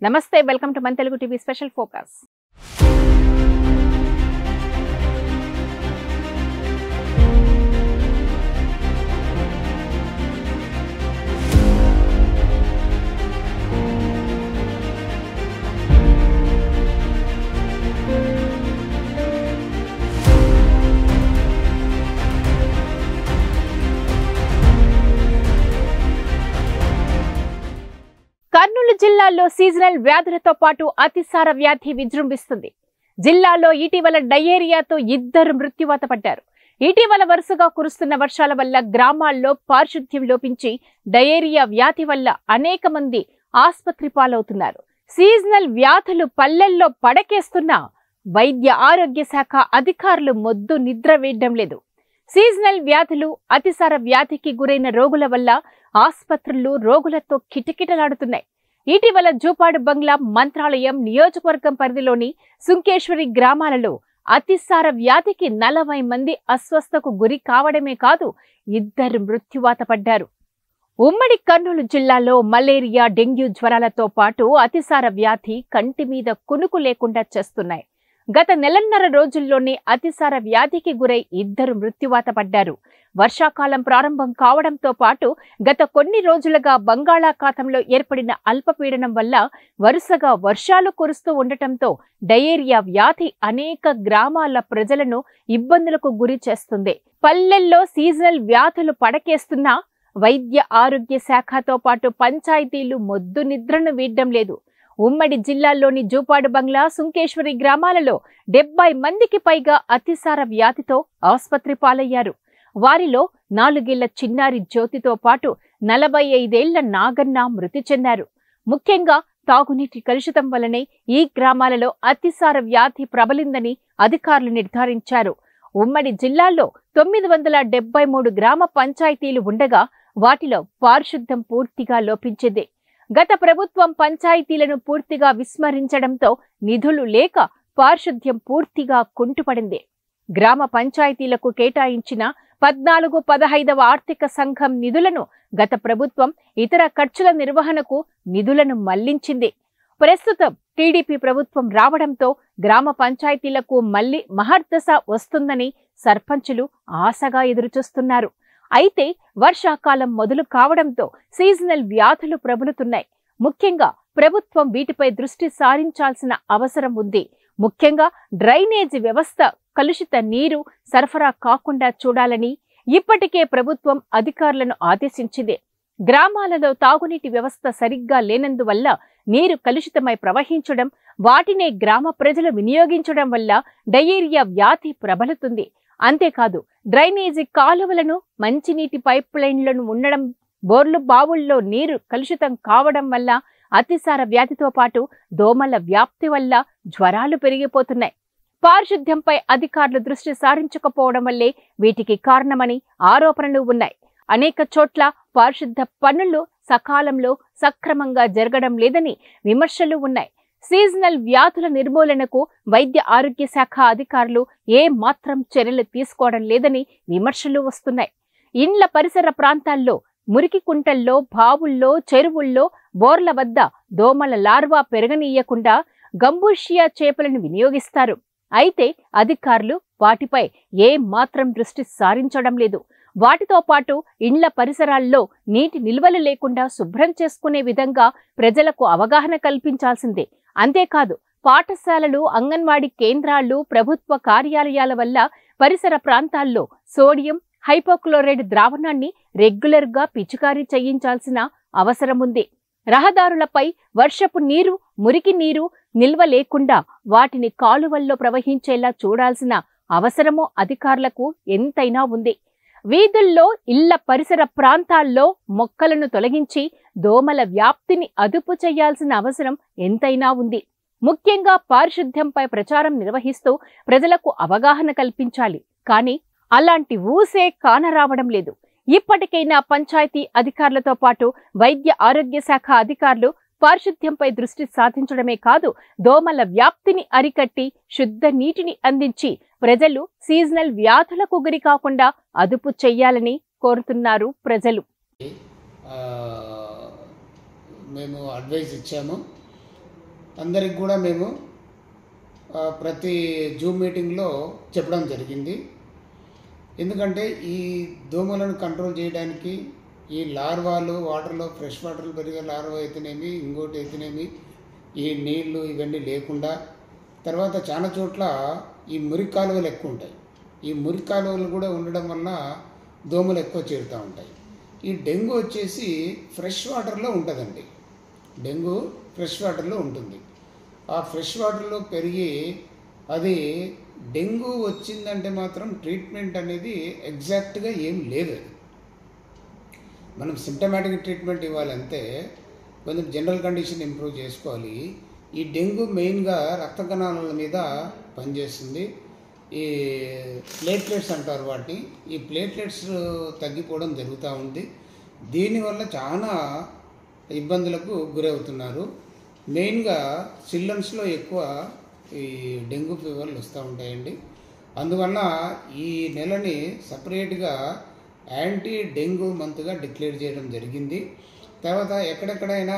నమస్తే, welcome to మన Telugu TV special focus. Kurnool జిల్లాలో సీజనల్ వ్యాధులతో పాటు అతిసార వ్యాధి విజృంభిస్తుంది. జిల్లాలో ఇటీవల డయేరియాతో 2 మృత్యువాత పడ్డారు. ఇటీవల వరుసగా కురుస్తున్న వర్షాల వల్ల గ్రామాల్లో పారిశుద్ధ్యం లోపించి డయేరియా వ్యాధి వల్ల అనేక మంది ఆసుపత్రి పాలవుతున్నారు. సీజనల్ వ్యాధులు పల్లెల్లో పడకేస్తున్నా వైద్య ఆరోగ్య శాఖ అధికారులు మొద్దు నిద్ర వేయడం లేదు. సీజనల్ వ్యాధులు, అతిసార వ్యాధికి గురైన రోగుల వల్ల ఆసుపత్రులు రోగులతో కిటకిటలాడుతున్నాయి. ఇటీవల జూపాడు బంగ్లా, మంత్రాలయం నియోజకవర్గం పరిధిలోని సుంకేశ్వరి గ్రామాలలో అతిసార వ్యాధికి 40 మంది అస్వస్థకు గురి కావడమే కాదు, 2 మృత్యువాత పడ్డారు. ఉమ్మడి కర్నూలు జిల్లాలో మలేరియా, డెంగ్యూ జ్వరాలతో పాటు అతిసార వ్యాధి కంటి మీద కునుకు లేకుండా చేస్తున్నాయి. గత నెలన్నర రోజుల్లోనే అతిసార వ్యాధికి గురై 2 మృత్యువాత పడ్డారు. వర్షాకాలం ప్రారంభం కావడంతో పాటు గత కొన్ని రోజులుగా బంగాళాఖాతంలో ఏర్పడిన అల్పపీడనం వల్ల వరుసగా వర్షాలు కురుస్తూ ఉండటంతో డయేరియా వ్యాధి అనేక గ్రామాల ప్రజలను ఇబ్బందులకు గురి చేస్తుంది. పల్లెల్లో సీజనల్ వ్యాధులు పడకేస్తున్నా వైద్య ఆరోగ్య శాఖతో పాటు పంచాయతీలు మొద్దు నిద్రను వీడడం లేదు. ఉమ్మడి జిల్లాలోని జూపాడు బంగ్లా, సుంకేశ్వరి గ్రామాలలో 70 మందికి పైగా అతిసార వ్యాధితో ఆసుపత్రి పాలయ్యారు. వారిలో 4 ఏళ్ల చిన్నారి జ్యోతితో పాటు 45 ఏళ్ల నాగన్న మృతి చెందారు. ముఖ్యంగా తాగునీటి కలుషితం వల్లనే ఈ గ్రామాలలో అతిసార వ్యాధి ప్రబలిందని అధికారులు నిర్ధారించారు. ఉమ్మడి జిల్లాలో 973 గ్రామ పంచాయతీలు ఉండగా వాటిలో పారిశుద్ధ్యం పూర్తిగా లోపించింది. గత ప్రభుత్వం పంచాయతీలను పూర్తిగా విస్మరించడంతో నిధులు లేక పారిశుద్ధ్యం పూర్తిగా కుంటుపడింది. గ్రామ పంచాయతీలకు కేటాయించిన 14-15వ ఆర్థిక సంఘం నిధులను గత ప్రభుత్వం ఇతర ఖర్చుల నిర్వహణకు నిధులను మళ్లించింది. ప్రస్తుతం టీడీపీ ప్రభుత్వం రావడంతో గ్రామ పంచాయతీలకు మళ్లీ మహర్దశ వస్తుందని సర్పంచులు ఆశగా ఎదురుచూస్తున్నారు. అయితే వర్షాకాలం మొదలు కావడంతో సీజనల్ వ్యాధులు ప్రబలుతున్నాయి. ముఖ్యంగా ప్రభుత్వం వీటిపై దృష్టి సారించాల్సిన అవసరం ఉంది. ముఖ్యంగా డ్రైనేజీ వ్యవస్థ, కలుషిత నీరు సరఫరా కాకుండా చూడాలని ఇప్పటికే ప్రభుత్వం అధికారులను ఆదేశించింది. గ్రామాలలో తాగునీటి వ్యవస్థ సరిగ్గా లేనందువల్ల నీరు కలుషితమై ప్రవహించడం, వాటినే గ్రామ ప్రజలు వినియోగించడం వల్ల డయేరియా వ్యాధి ప్రబలుతుంది. అంతేకాదు, డ్రైనేజీ కాలువలను, మంచినీటి పైప్ లైన్లను ఉండడం, బోర్లు బావుల్లో నీరు కలుషితం కావడం వల్ల అతిసార వ్యాధితో పాటు దోమల వ్యాప్తి వల్ల జ్వరాలు పెరిగిపోతున్నాయి. పారిశుద్ధ్యంపై అధికారులు దృష్టి సారించకపోవడం వల్లే వీటికి కారణమని ఆరోపణలు ఉన్నాయి. అనేక చోట్ల పారిశుద్ధ పనులు సకాలంలో సక్రమంగా జరగడం లేదని విమర్శలు ఉన్నాయి. సీజనల్ వ్యాధుల నిర్మూలనకు వైద్య ఆరోగ్య శాఖ అధికారులు ఏ మాత్రం చర్యలు తీసుకోవడం లేదని విమర్శలు వస్తున్నాయి. ఇండ్ల పరిసర ప్రాంతాల్లో, మురికి కుంటల్లో, బావుల్లో, చెరువుల్లో, బోర్ల వద్ద దోమల లార్వా పెరగనీయకుండా గంబూషియా చేపలను వినియోగిస్తారు. అయితే అధికారులు వాటిపై ఏ మాత్రం దృష్టి సారించడం లేదు. వాటితో పాటు ఇండ్ల పరిసరాల్లో నీటి నిల్వలు లేకుండా శుభ్రం చేసుకునే విధంగా ప్రజలకు అవగాహన కల్పించాల్సిందే. అంతేకాదు, పాఠశాలలు, అంగన్వాడీ కేంద్రాలు, ప్రభుత్వ కార్యాలయాల వల్ల పరిసర ప్రాంతాల్లో సోడియం హైపోక్లోరైడ్ ద్రావణాన్ని రెగ్యులర్గా పిచికారీ చేయించాల్సిన అవసరముంది. రహదారులపై వర్షపు నీరు, మురికి నీరు నిల్వ లేకుండా వాటిని కాలువల్లో ప్రవహించేలా చూడాల్సిన అవసరమూ అధికారులకు ఎంతైనా ఉంది. వీధుల్లో, ఇళ్ల పరిసర ప్రాంతాల్లో మొక్కలను తొలగించి దోమల వ్యాప్తిని అదుపు చేయాల్సిన అవసరం ఎంతైనా ఉంది. ముఖ్యంగా పారిశుద్ధ్యంపై ప్రచారం నిర్వహిస్తూ ప్రజలకు అవగాహన కల్పించాలి. కానీ అలాంటి ఊసే కానరావడం లేదు. ఇప్పటికైనా పంచాయతీ అధికారులతో పాటు వైద్య ఆరోగ్య శాఖ అధికారులు పారిశుద్ధ్యంపై దృష్టి సాధించడమే కాదు, దోమల వ్యాప్తిని అరికట్టి శుద్ధ నీటిని అందించి ప్రజలు సీజనల్ వ్యాధులకు గురి కాకుండా అదుపు చేయాలని కోరుతున్నారు ప్రజలు. మేము అడ్వైజ్ ఇచ్చాము. అందరికి కూడా మేము ప్రతి జూమ్ మీటింగ్లో చెప్పడం జరిగింది. ఎందుకంటే ఈ దోమలను కంట్రోల్ చేయడానికి ఈ లార్వాలు వాటర్లో ఫ్రెష్ వాటర్లు పెరిగే లార్వా అయితేనేమి, ఇంకోటి అయితేనేమి, ఈ నీళ్లు ఇవన్నీ లేకుండా, తర్వాత చాలా చోట్ల ఈ మురికి కాలువలు ఎక్కువ ఉంటాయి. ఈ మురికి కాలువలు కూడా ఉండడం వలన దోమలు ఎక్కువ చేరుతూ ఉంటాయి. ఈ డెంగ్యూ వచ్చేసి ఫ్రెష్ వాటర్లో ఉంటుందండి. డెంగ్యూ ఫ్రెష్ వాటర్లో ఉంటుంది. ఆ ఫ్రెష్ వాటర్లో పెరిగి అది డెంగ్యూ వచ్చిందంటే మాత్రం ట్రీట్మెంట్ అనేది ఎగ్జాక్ట్గా ఏం లేదు. మనం సిమ్టమాటిక్ ట్రీట్మెంట్ ఇవ్వాలంటే కొంచెం జనరల్ కండిషన్ ఇంప్రూవ్ చేసుకోవాలి. ఈ డెంగ్యూ మెయిన్గా రక్త కణాల మీద పనిచేస్తుంది. ఈ ప్లేట్లెట్స్ అంటారు వాటిని. ఈ ప్లేట్లెట్స్ తగ్గిపోవడం జరుగుతూ ఉంది. దీనివల్ల చాలా ఇబ్బందులకు గురవుతున్నారు. మెయిన్గా చిల్డ్రన్స్లో ఎక్కువ ఈ డెంగ్యూ ఫీవర్లు వస్తూ ఉంటాయండి. అందువల్ల ఈ నెలని సపరేట్గా యాంటీ డెంగ్యూ మంత్గా డిక్లేర్ చేయడం జరిగింది. తర్వాత ఎక్కడెక్కడైనా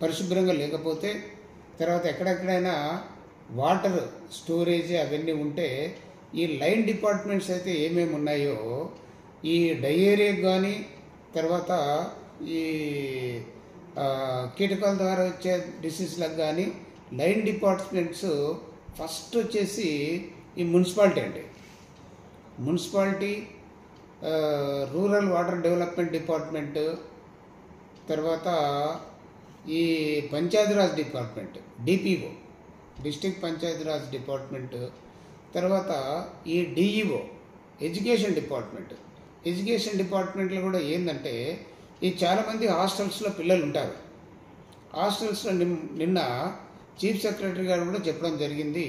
పరిశుభ్రంగా లేకపోతే, తర్వాత ఎక్కడెక్కడైనా వాటర్ స్టోరేజ్ అవన్నీ ఉంటే, ఈ లైన్ డిపార్ట్మెంట్స్ అయితే ఏమేమి ఉన్నాయో ఈ డయేరియా కానీ, తర్వాత ఈ కీటకాల ద్వారా వచ్చే డిసీజ్లకు కానీ లైన్ డిపార్ట్మెంట్స్ ఫస్ట్ వచ్చేసి ఈ మున్సిపాలిటీ అండి. Municipality, rural water development department, తర్వాత ఈ Panchayati Raj department, DPO district Panchayati Raj department, తర్వాత ఈ డిఈఓ ఎడ్యుకేషన్ డిపార్ట్మెంట్. ఎడ్యుకేషన్ డిపార్ట్మెంట్లో కూడా ఏంటంటే ఈ చాలామంది హాస్టల్స్లో పిల్లలు ఉంటారు. హాస్టల్స్లో నిన్న చీఫ్ సెక్రటరీ గారు కూడా చెప్పడం జరిగింది,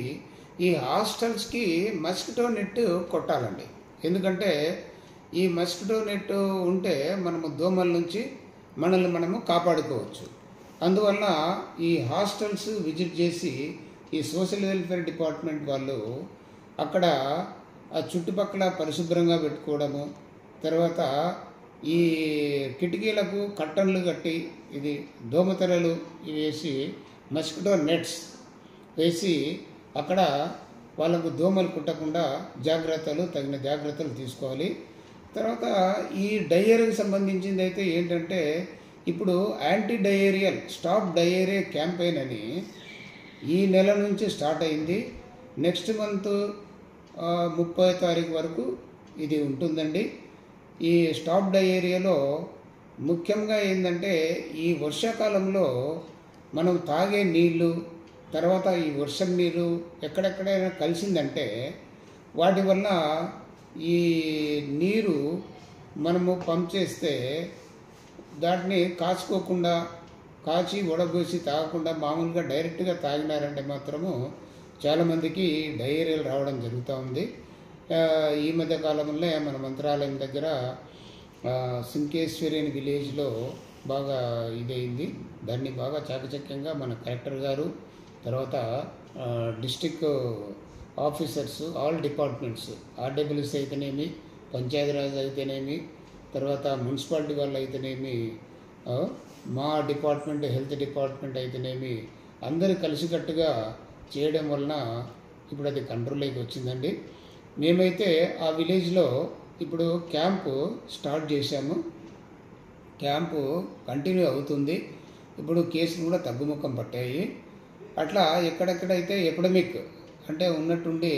ఈ హాస్టల్స్కి మస్కిటో నెట్ కొట్టాలండి. ఎందుకంటే ఈ మస్కిటో నెట్ ఉంటే మనము దోమల నుంచి మనల్ని మనము కాపాడుకోవచ్చు. అందువల్ల ఈ హాస్టల్స్ విజిట్ చేసి ఈ సోషల్ వెల్ఫేర్ డిపార్ట్మెంట్ వాళ్ళు అక్కడ ఆ చుట్టుపక్కల పరిశుభ్రంగా పెట్టుకోవడము, తర్వాత ఈ కిటికీలకు కట్టన్లు కట్టి ఇది దోమతెరలు వేసి మస్కిటో నెట్స్ వేసి అక్కడ వాళ్ళకు దోమలు కుట్టకుండా తగిన జాగ్రత్తలు తీసుకోవాలి. తర్వాత ఈ డయేరియాకి సంబంధించింది అయితే ఏంటంటే ఇప్పుడు anti diarrhoeal stop diarrhoea campaign అని ఈ నెల నుంచి స్టార్ట్ అయింది. నెక్స్ట్ మంత్ 30వ తారీఖు వరకు ఇది ఉంటుందండి. ఈ స్టాప్ డయేరియాలో ముఖ్యంగా ఏంటంటే ఈ వర్షాకాలంలో మనం తాగే నీళ్ళు, తర్వాత ఈ వర్షం నీరు ఎక్కడెక్కడైనా కలిసిందంటే వాటి వల్ల ఈ నీరు మనము పంప్ చేస్తే దాటిని కాచుకోకుండా, కాచి వడబోసి తాగకుండా మామూలుగా డైరెక్ట్గా తాగినారంటే మాత్రము చాలామందికి డయేరియాలు రావడం జరుగుతూ ఉంది. ఈ మధ్య కాలంలో మన మంత్రాలయం దగ్గర సింకేశ్వరి అని విలేజ్లో బాగా ఇదైంది. దాన్ని బాగా చాకచక్యంగా మన కలెక్టర్ గారు, తర్వాత district officers, all departments, RWC అయితేనేమి, పంచాయతీరాజ్ అయితేనేమి, తర్వాత మున్సిపాలిటీ వాళ్ళు అయితేనేమి, మా డిపార్ట్మెంట్ హెల్త్ డిపార్ట్మెంట్ అయితేనేమి అందరూ కలిసికట్టుగా చేయడం వలన ఇప్పుడు అది కంట్రోల్లోకి వచ్చిందండి. మేమైతే ఆ విలేజ్లో ఇప్పుడు క్యాంపు స్టార్ట్ చేశాము. క్యాంపు కంటిన్యూ అవుతుంది. ఇప్పుడు కేసులు కూడా తగ్గుముఖం పట్టాయి. అట్లా ఎక్కడెక్కడైతే ఎపిడమిక్ అంటే ఉన్నట్టుండి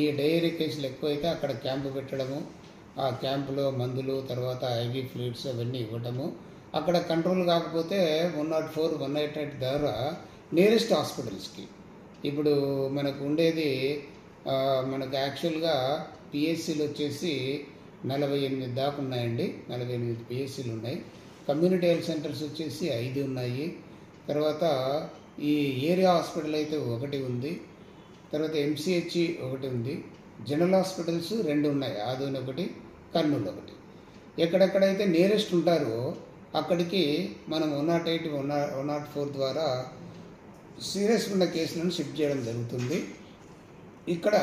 ఈ డయేరియా కేసులు ఎక్కువైతే అక్కడ క్యాంపు పెట్టడము, ఆ క్యాంపులో మందులు, తర్వాత ఐవీ ఫ్లూయిడ్స్ అవన్నీ ఇవ్వటము. అక్కడ కంట్రోల్ కాకపోతే 104, 188 ద్వారా నియరెస్ట్ హాస్పిటల్స్కి. ఇప్పుడు మనకు ఉండేది మనకు యాక్చువల్గా పిఎస్సీలు వచ్చేసి 48 దాకా ఉన్నాయండి. 48 పిఎస్సీలు ఉన్నాయి. కమ్యూనిటీ హెల్త్ సెంటర్స్ వచ్చేసి 5 ఉన్నాయి. తర్వాత ఈ ఏరియా హాస్పిటల్ అయితే 1 ఉంది. తర్వాత ఎంసీహెచ్ 1 ఉంది. జనరల్ హాస్పిటల్స్ 2 ఉన్నాయి. ఆదోని 1, కర్నూలు 1. ఎక్కడెక్కడైతే నియరెస్ట్ ఉంటారో అక్కడికి మనం 108, 104 ద్వారా సీరియస్ ఉన్న కేసులను షిఫ్ట్ చేయడం జరుగుతుంది. ఇక్కడ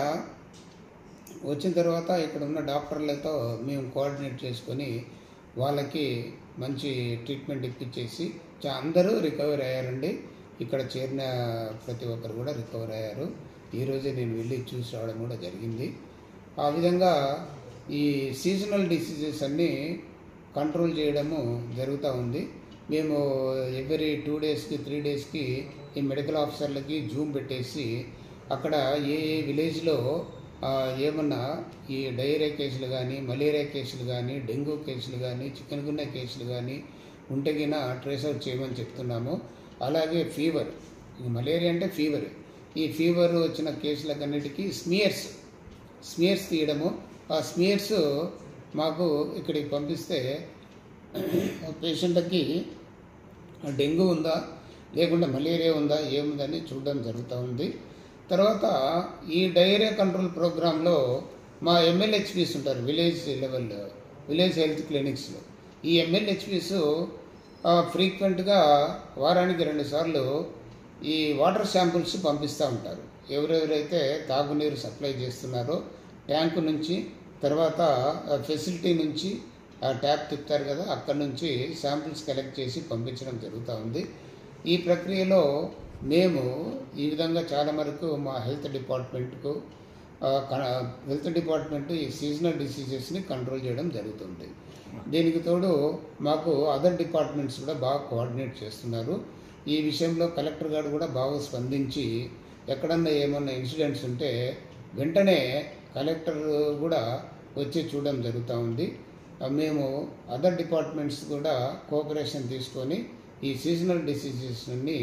వచ్చిన తర్వాత ఇక్కడ ఉన్న డాక్టర్లతో మేము కోఆర్డినేట్ చేసుకొని వాళ్ళకి మంచి ట్రీట్మెంట్ ఇప్పించేసి అందరూ రికవర్ అయ్యారండి. ఇక్కడ చేరిన ప్రతి ఒక్కరు కూడా రికవర్ అయ్యారు. ఈరోజే నేను వెళ్ళి చూసి రావడం కూడా జరిగింది. ఆ విధంగా ఈ సీజనల్ డిసీజెస్ అన్నీ కంట్రోల్ చేయడము జరుగుతూ ఉంది. మేము ఎవ్రీ 2 డేస్కి 3 డేస్కి ఈ మెడికల్ ఆఫీసర్లకి జూమ్ పెట్టేసి అక్కడ ఏ విలేజ్లో ఏమన్నా ఈ డయేరియా కేసులు కానీ, మలేరియా కేసులు కానీ, డెంగ్యూ కేసులు కానీ, చికెన్ గున్యా కేసులు కానీ ఉంటే గిన ట్రేస్ అవుట్ చేయమని చెప్తున్నాము. అలాగే ఫీవర్, మలేరియా అంటే ఫీవర్, ఈ ఫీవర్ వచ్చిన కేసులకన్నిటికీ స్మియర్స్ తీయడము. ఆ స్మియర్స్ మాకు ఇక్కడికి పంపిస్తే పేషెంట్కి డెంగ్యూ ఉందా లేకుంటే మలేరియా ఉందా ఏముందని చూడడం జరుగుతూ ఉంది. తర్వాత ఈ డయేరియా కంట్రోల్ ప్రోగ్రాంలో మా MLHPs ఉంటారు, విలేజ్ హెల్త్ క్లినిక్స్లో. ఈ MLHPs ఫ్రీక్వెంట్గా వారానికి 2 సార్లు ఈ వాటర్ శాంపుల్స్ పంపిస్తూ ఉంటారు. ఎవరెవరైతే తాగునీరు సప్లై చేస్తున్నారో ట్యాంకు నుంచి, తర్వాత ఫెసిలిటీ నుంచి ట్యాప్ తిప్పుతారు కదా, అక్కడి నుంచి శాంపిల్స్ కలెక్ట్ చేసి పంపించడం జరుగుతూ ఉంది. ఈ ప్రక్రియలో మేము ఈ విధంగా చాలా వరకు మా హెల్త్ డిపార్ట్మెంట్ ఈ సీజనల్ డిసీజెస్ని కంట్రోల్ చేయడం జరుగుతుంది. దీనికి తోడు మాకు అదర్ డిపార్ట్మెంట్స్ కూడా బాగా కోఆర్డినేట్ చేస్తున్నారు. ఈ విషయంలో కలెక్టర్ గారు కూడా బాగా స్పందించి ఎక్కడన్నా ఏమన్నా ఇన్సిడెంట్స్ ఉంటే వెంటనే కలెక్టర్ కూడా వచ్చి చూడడం జరుగుతూ ఉంది. మేము అదర్ డిపార్ట్మెంట్స్ కూడా కోఆపరేషన్ తీసుకొని ఈ సీజనల్ డిసీజెస్ని